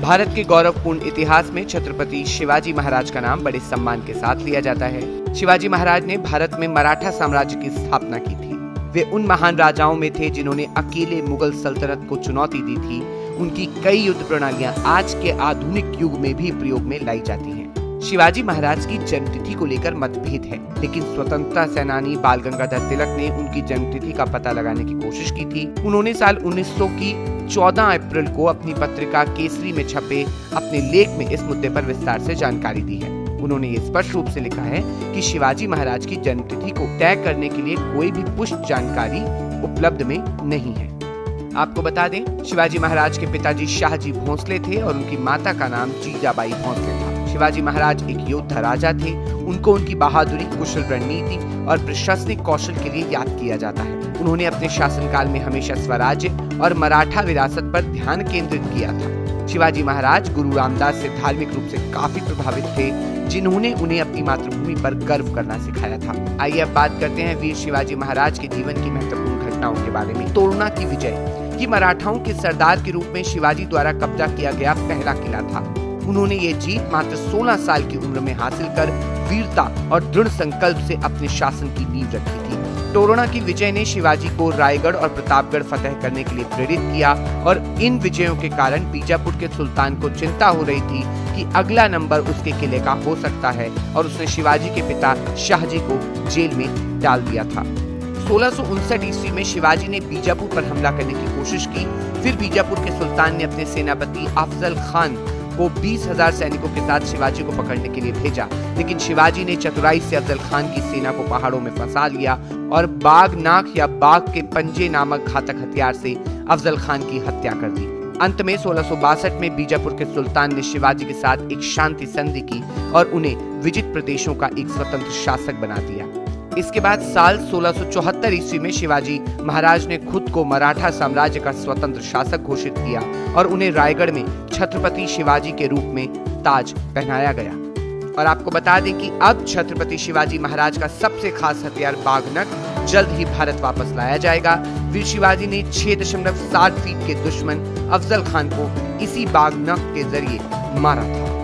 भारत के गौरवपूर्ण इतिहास में छत्रपति शिवाजी महाराज का नाम बड़े सम्मान के साथ लिया जाता है। शिवाजी महाराज ने भारत में मराठा साम्राज्य की स्थापना की थी। वे उन महान राजाओं में थे जिन्होंने अकेले मुगल सल्तनत को चुनौती दी थी। उनकी कई युद्ध प्रणालियां आज के आधुनिक युग में भी प्रयोग में लाई जाती हैं। शिवाजी महाराज की जन्मतिथि को लेकर मतभेद है, लेकिन स्वतंत्रता सेनानी बाल गंगाधर तिलक ने उनकी जन्मतिथि का पता लगाने की कोशिश की थी। उन्होंने साल 1900 की 14 अप्रैल को अपनी पत्रिका केसरी में छपे अपने लेख में इस मुद्दे पर विस्तार से जानकारी दी है। उन्होंने ये स्पष्ट रूप से लिखा है कि शिवाजी महाराज की जन्मतिथि को तय करने के लिए कोई भी पुष्ट जानकारी उपलब्ध में नहीं है। आपको बता दें, शिवाजी महाराज के पिताजी शाहजी भोंसले थे और उनकी माता का नाम जीजाबाई भोंसले था। शिवाजी महाराज एक योद्धा राजा थे। उनको उनकी बहादुरी, कुशल रणनीति और प्रशासनिक कौशल के लिए याद किया जाता है। उन्होंने अपने शासनकाल में हमेशा स्वराज्य और मराठा विरासत पर ध्यान केंद्रित किया था। शिवाजी महाराज गुरु रामदास से धार्मिक रूप से काफी प्रभावित थे, जिन्होंने उन्हें अपनी मातृभूमि पर गर्व करना सिखाया था। आइए अब बात करते हैं वीर शिवाजी महाराज के जीवन की महत्वपूर्ण घटनाओं के बारे में। तोरना की विजय ये मराठाओं के सरदार के रूप में शिवाजी द्वारा कब्जा किया गया पहला किला था। उन्होंने ये जीत मात्र 16 साल की उम्र में हासिल कर वीरता और दृढ़ संकल्प से अपने शासन की नींव रखी थी। तोरना की विजय ने शिवाजी को रायगढ़ और प्रतापगढ़ फतह करने के लिए प्रेरित किया और इन विजयों के कारण बीजापुर के सुल्तान को चिंता हो रही थी कि अगला नंबर उसके किले का हो सकता है और उसने शिवाजी के पिता शाहजी को जेल में डाल दिया था। 1659 ईस्वी में शिवाजी ने बीजापुर पर हमला करने की कोशिश की। फिर बीजापुर के सुल्तान ने अपने सेनापति अफजल खान को 20,000 सैनिकों के साथ शिवाजी को पकड़ने के लिए भेजा, लेकिन शिवाजी ने चतुराई से अफजल खान की सेना को पहाड़ों में फंसा लिया और बागनाक या बाघ के पंजे नामक घातक हथियार से अफजल खान की हत्या कर दी। अंत में 1662 में बीजापुर के सुल्तान ने शिवाजी के साथ एक शांति संधि की और उन्हें विजित प्रदेशों का एक स्वतंत्र शासक बना दिया। इसके बाद साल 1674 ईस्वी में शिवाजी महाराज ने खुद को मराठा साम्राज्य का स्वतंत्र शासक घोषित किया और उन्हें रायगढ़ में छत्रपति शिवाजी के रूप में ताज पहनाया गया। और आपको बता दें कि अब छत्रपति शिवाजी महाराज का सबसे खास हथियार बागनक जल्द ही भारत वापस लाया जाएगा। वीर शिवाजी ने 6.7 फीट के दुश्मन अफजल खान को इसी बागनक के जरिए मारा था।